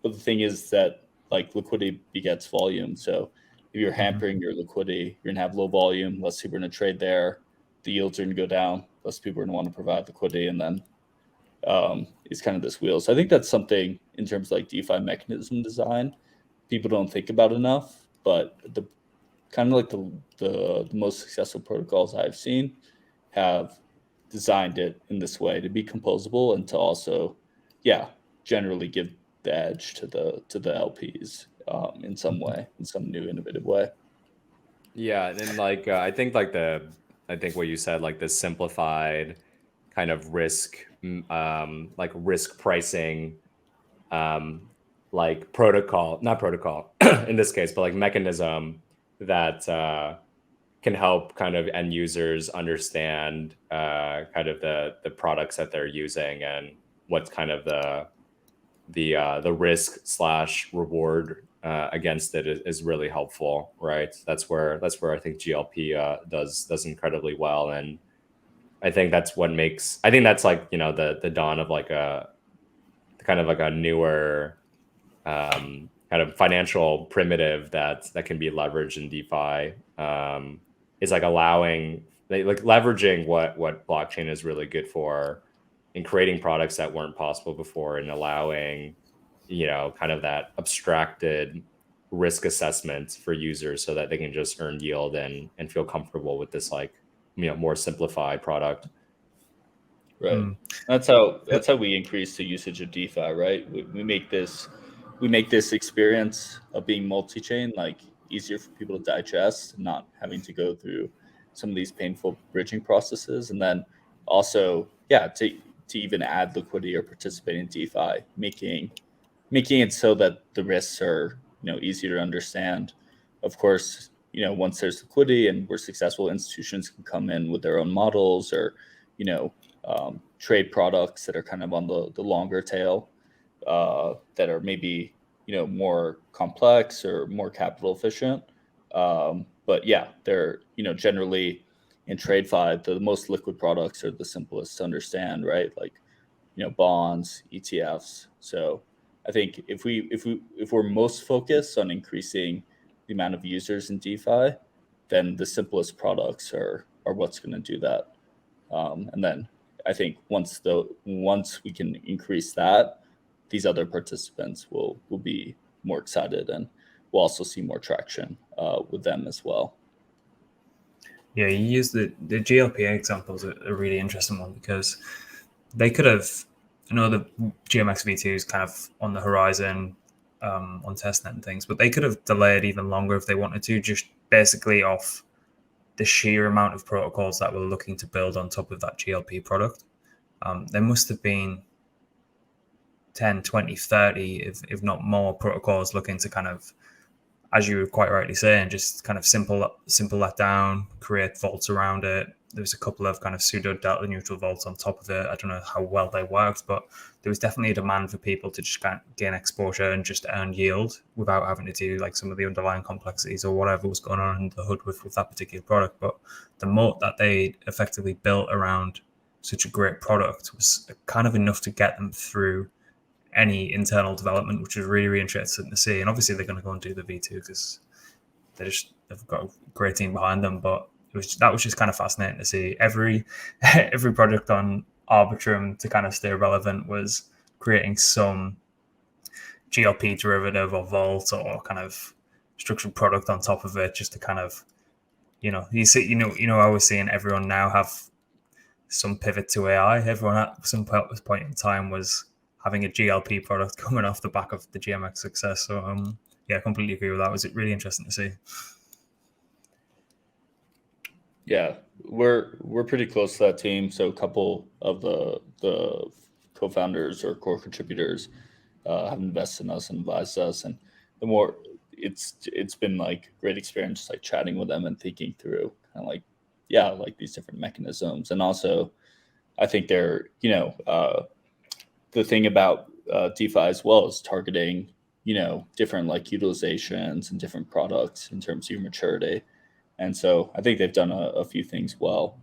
But the thing is that like liquidity begets volume. So if you're hampering your liquidity, you're gonna have low volume, less people are gonna trade there, the yields are gonna go down, less people are gonna want to provide liquidity, and then it's kind of this wheel. So I think that's something in terms of like DeFi mechanism design, people don't think about enough. But the kind of like the most successful protocols I've seen have designed it in this way to be composable, and to also, generally give the edge to the LPs in some way, in some new innovative way. Yeah, and like I think what you said, like the simplified kind of risk pricing, like not protocol in this case, but like mechanism that can help kind of end users understand kind of the products that they're using, and what's kind of the risk slash reward against it is really helpful, right? That's where I think GLP does incredibly well, and I think that's what makes, I think that's like, the dawn of like a kind of like a newer kind of financial primitive that can be leveraged in DeFi. Is like leveraging what blockchain is really good for, and creating products that weren't possible before, and allowing, kind of that abstracted risk assessment for users so that they can just earn yield and feel comfortable with this, like, more simplified product. Right. That's how we increase the usage of DeFi, right? We make this experience of being multi-chain like easier for people to digest, not having to go through some of these painful bridging processes, and then also, to even add liquidity or participate in DeFi, making it so that the risks are easier to understand. Of course, once there's liquidity and we're successful, institutions can come in with their own models, or trade products that are kind of on the longer tail, that are maybe more complex or more capital efficient. But yeah, they're generally in TradeFi, the most liquid products are the simplest to understand, right? Like bonds, ETFs. So I think if we're most focused on increasing the amount of users in DeFi, then the simplest products are what's going to do that. And then I think once we can increase that, these other participants will be more excited, and we'll also see more traction with them as well. Yeah, you use the GLP example is a really interesting one, because they could have, I know the GMX V2 is kind of on the horizon on testnet and things, but they could have delayed even longer if they wanted to, just basically off the sheer amount of protocols that were looking to build on top of that GLP product. There must have been 10, 20, 30, if not more, protocols looking to kind of, as you were quite rightly saying, just kind of simple that down, create vaults around it. There's a couple of kind of pseudo delta neutral vaults on top of it. I don't know how well they worked, but there was definitely a demand for people to just kind of gain exposure and just earn yield without having to do like some of the underlying complexities or whatever was going on in the hood with that particular product. But the moat that they effectively built around such a great product was kind of enough to get them through any internal development, which is really, really interesting to see. And obviously they're going to go and do the V2 because they've got a great team behind them. But that was just kind of fascinating to see. Every project on Arbitrum, to kind of stay relevant, was creating some GLP derivative or vault or kind of structured product on top of it, just to kind of, you see, I was seeing everyone now have some pivot to AI. Everyone at some point in time was having a GLP product coming off the back of the GMX success. So I completely agree with that. It was really interesting to see. Yeah, we're pretty close to that team. So a couple of the co-founders or core contributors have invested in us and advised us, and the more it's been like great experience, just like chatting with them and thinking through kind of like these different mechanisms. And also, I think they're the thing about DeFi as well is targeting different like utilizations and different products in terms of your maturity. And so I think they've done a few things well.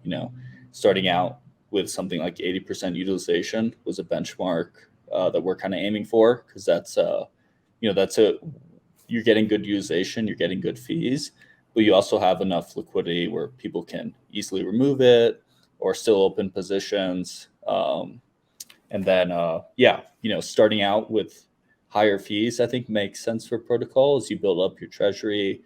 Starting out with something like 80% utilization was a benchmark that we're kind of aiming for, because that's you're getting good utilization, you're getting good fees, but you also have enough liquidity where people can easily remove it or still open positions. And then starting out with higher fees, I think makes sense for protocol as you build up your treasury.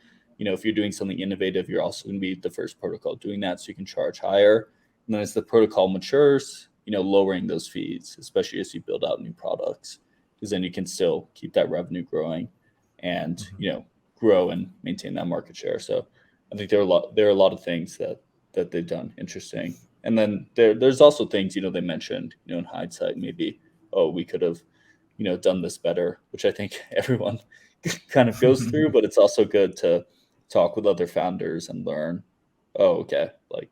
If you're doing something innovative, you're also going to be the first protocol doing that, so you can charge higher. And then as the protocol matures, lowering those fees, especially as you build out new products, because then you can still keep that revenue growing and, grow and maintain that market share. So I think there are a lot of things that they've done interesting. And then there's also things, they mentioned, in hindsight, maybe, we could have, done this better, which I think everyone kind of goes through, but it's also good to talk with other founders and learn, okay, like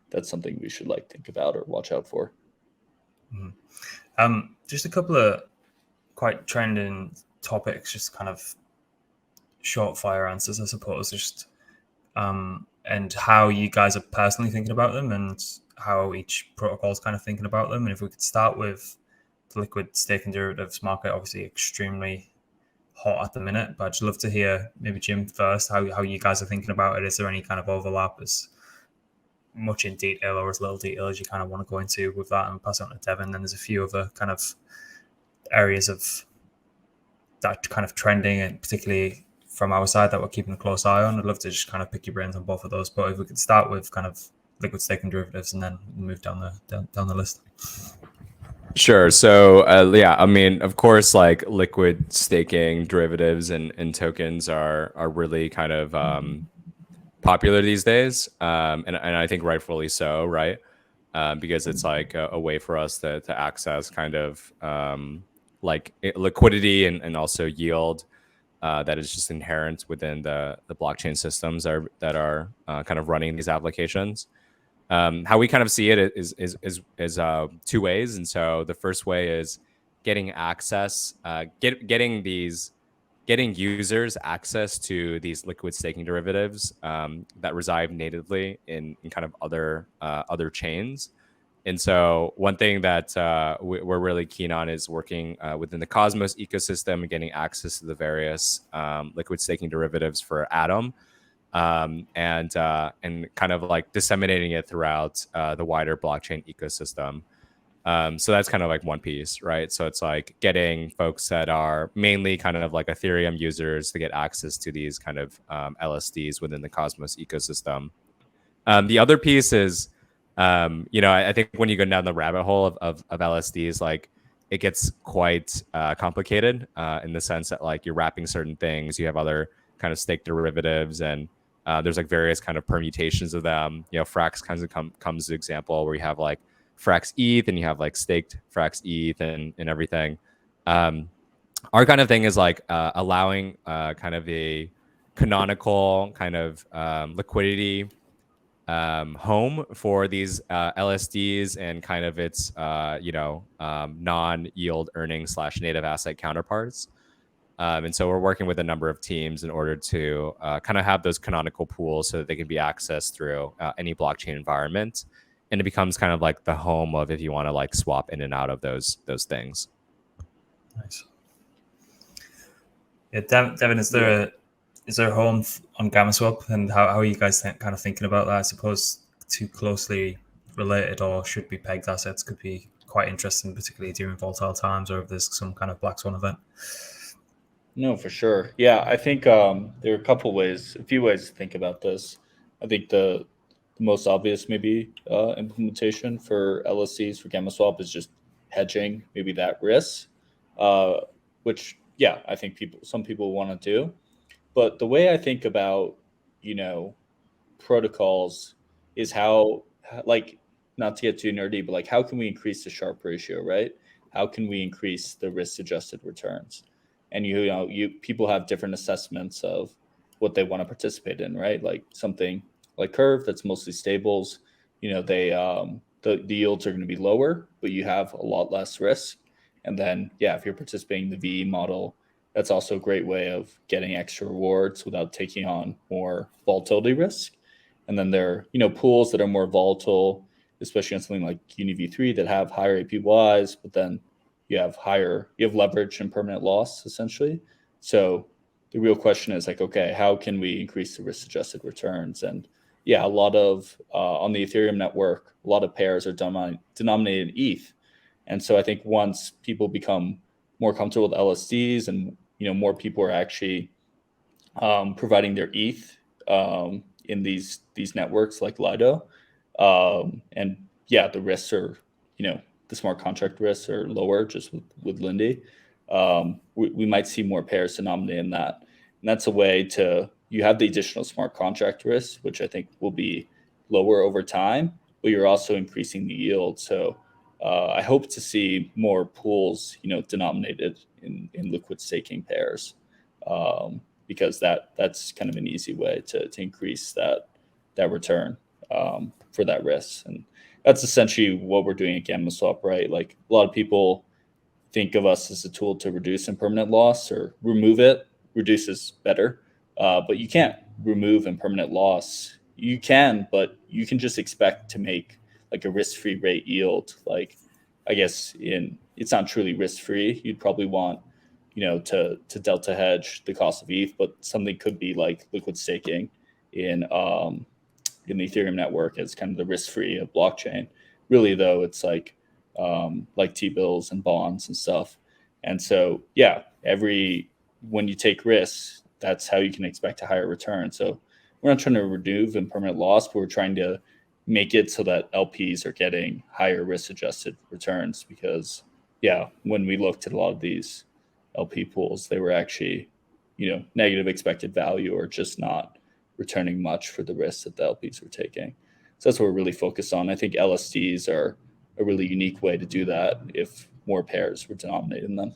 that's something we should think about or watch out for. Just a couple of quite trending topics, just kind of short fire answers, I suppose, just and how you guys are personally thinking about them and how each protocol is kind of thinking about them. And if we could start with the liquid staking derivatives market, obviously extremely hot at the minute, but I'd just love to hear maybe Jim first, how you guys are thinking about it. Is there any kind of overlap, as much in detail or as little detail as you kind of want to go into with that, and pass it on to Devin? Then there's a few other kind of areas of that kind of trending, and particularly from our side, that we're keeping a close eye on. I'd love to just kind of pick your brains on both of those, but if we could start with kind of liquid staking derivatives and then move down the list. Sure. So yeah, I mean, of course, like liquid staking derivatives and tokens are really kind of popular these days, and I think rightfully so, right? Because it's like a way for us to access kind of like liquidity and also yield that is just inherent within the blockchain systems that are kind of running these applications. How we kind of see it is two ways, and so the first way is getting access, getting users access to these liquid staking derivatives that reside natively in kind of other chains. And so one thing that we're really keen on is working within the Cosmos ecosystem and getting access to the various liquid staking derivatives for Atom, and kind of like disseminating it throughout the wider blockchain ecosystem. So that's kind of like one piece, right? So it's like getting folks that are mainly kind of like Ethereum users to get access to these kind of LSDs within the Cosmos ecosystem. The other piece is, I think when you go down the rabbit hole of LSDs, like it gets quite complicated in the sense that like you're wrapping certain things, you have other kind of stake derivatives, and there's like various kind of permutations of them. Frax kind of comes to example where you have like Frax ETH and you have like staked Frax ETH and everything. Our kind of thing is like allowing kind of a canonical kind of liquidity home for these LSDs and kind of its non-yield earning / native asset counterparts. And so we're working with a number of teams in order to kind of have those canonical pools so that they can be accessed through any blockchain environment. And it becomes kind of like the home of if you want to like swap in and out of those things. Nice. Yeah, Devin, is there a home on GammaSwap, and how are you guys kind of thinking about that? I suppose too closely related or should be pegged assets could be quite interesting, particularly during volatile times, or if there's some kind of black swan event. No, for sure. Yeah, I think there are a few ways to think about this. I think the most obvious maybe implementation for LSCs for GammaSwap is just hedging maybe that risk, which I think some people want to do. But the way I think about protocols is how, like, not to get too nerdy, but like how can we increase the Sharpe ratio, right? How can we increase the risk adjusted returns? And people have different assessments of what they want to participate in, right? Like something like Curve that's mostly stables, the yields are going to be lower, but you have a lot less risk. And then if you're participating in the VE model, that's also a great way of getting extra rewards without taking on more volatility risk. And then there are pools that are more volatile, especially on something like UniV3 that have higher APYs, but then you have leverage and permanent loss essentially. So the real question is like, okay, how can we increase the risk adjusted returns? And a lot of on the Ethereum network, a lot of pairs are denominated in ETH. And so I think once people become more comfortable with LSDs and more people are actually providing their ETH in these networks like Lido, and the risks are the smart contract risks are lower just with Lindy. We might see more pairs denominated in that. And that's a way you have the additional smart contract risk, which I think will be lower over time, but you're also increasing the yield. So I hope to see more pools, denominated in liquid staking pairs, because that's kind of an easy way to increase that return for that risk. And that's essentially what we're doing at GammaSwap, right? Like a lot of people think of us as a tool to reduce impermanent loss or remove it. Reduce is better, but you can't remove impermanent loss. You can, but you can just expect to make like a risk-free rate yield. Like, I guess it's not truly risk-free. You'd probably want, to delta hedge the cost of ETH, but something could be like liquid staking in the Ethereum network as kind of the risk-free of blockchain. Really, though, it's like T-bills and bonds and stuff. And so, yeah, when you take risks, that's how you can expect a higher return. So we're not trying to remove impermanent loss, but we're trying to make it so that LPs are getting higher risk-adjusted returns. Because, yeah, when we looked at a lot of these LP pools, they were actually, negative expected value or just not returning much for the risks that the LPs were taking. So that's what we're really focused on. I think LSDs are a really unique way to do that if more pairs were denominated in them.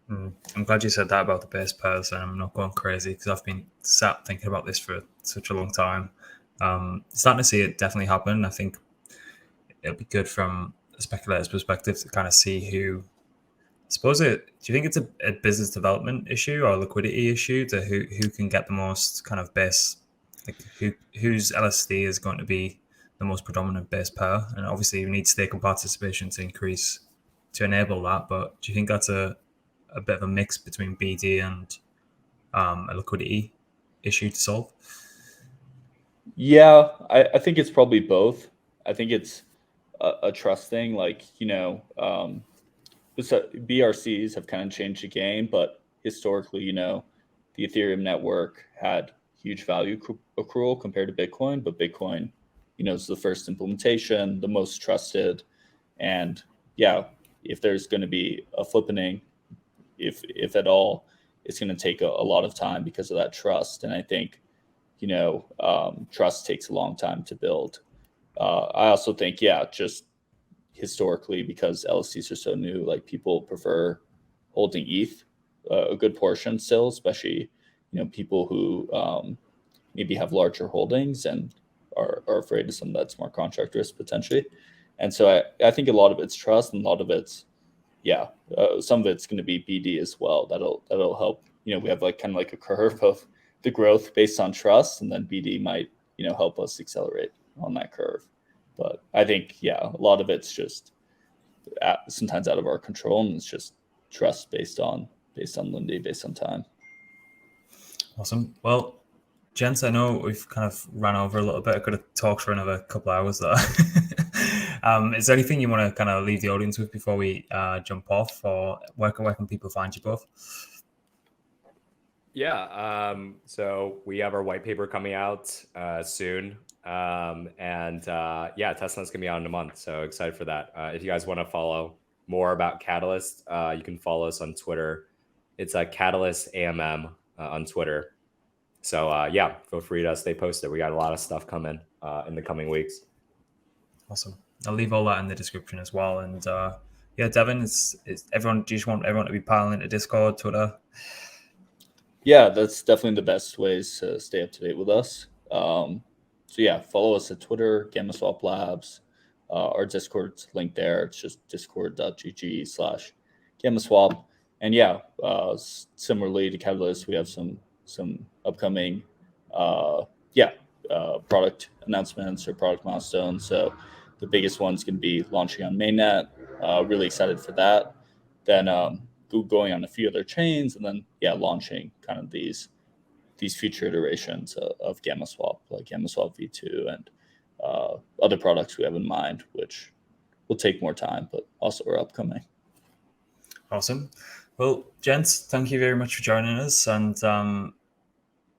I'm glad you said that about the base pairs, and I'm not going crazy because I've been sat thinking about this for such a long time. Starting to see it definitely happen. I think it'll be good from a speculator's perspective to kind of see who. Do you think it's a business development issue or a liquidity issue to who can get the most kind of base, like whose LSD is going to be the most predominant base pair? And obviously you need stake and participation to enable that. But do you think that's a bit of a mix between BD and a liquidity issue to solve? Yeah, I think it's probably both. I think it's a trust thing. Like, BRCs have kind of changed the game, but historically, the Ethereum network had huge value accrual compared to Bitcoin. But Bitcoin, is the first implementation, the most trusted. And yeah, if there's going to be a flippening, if at all, it's going to take a lot of time because of that trust. And I think, trust takes a long time to build. I also think, just historically, because LSDs are so new, like people prefer holding ETH a good portion still, especially, people who maybe have larger holdings and are afraid of some of that smart contract risk potentially. And so I think a lot of it's trust and a lot of it's, some of it's going to be BD as well. That'll help. We have like kind of like a curve of the growth based on trust, and then BD might, help us accelerate on that curve. But I think, a lot of it's just sometimes out of our control, and it's just trust based on Lindy, based on time. Awesome. Well, gents, I know we've kind of ran over a little bit. I could have talked for another couple of hours there. Is there anything you want to kind of leave the audience with before we jump off, or where can people find you both? Yeah. So we have our white paper coming out soon. Tesla's gonna be out in a month, so excited for that. If you guys want to follow more about Catalyst, you can follow us on Twitter. It's Catalyst AMM on Twitter. So feel free to stay posted. We got a lot of stuff coming in the coming weeks. Awesome. I'll leave all that in the description as well. And Devin, is everyone? Do you just want everyone to be piling into Discord, Twitter? Yeah, that's definitely the best ways to stay up to date with us. Follow us at Twitter, GammaSwap Labs. Our Discord's linked there. It's just discord.gg/GammaSwap. And similarly to Catalyst, we have some upcoming product announcements or product milestones. So the biggest one's going to be launching on mainnet. Really excited for that. Then going on a few other chains, and then launching kind of these future iterations of GammaSwap, like GammaSwap V2 and other products we have in mind, which will take more time, but also are upcoming. Awesome. Well, gents, thank you very much for joining us. And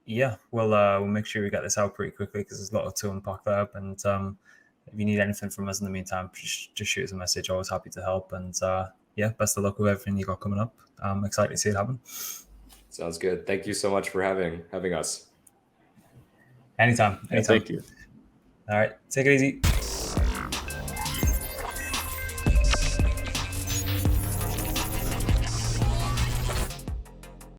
we'll make sure we get this out pretty quickly because there's a lot to unpack there. And if you need anything from us in the meantime, just shoot us a message. Always happy to help. And best of luck with everything you got coming up. I'm excited to see it happen. Sounds good. Thank you so much for having us. Anytime. Thank you. All right. Take it easy.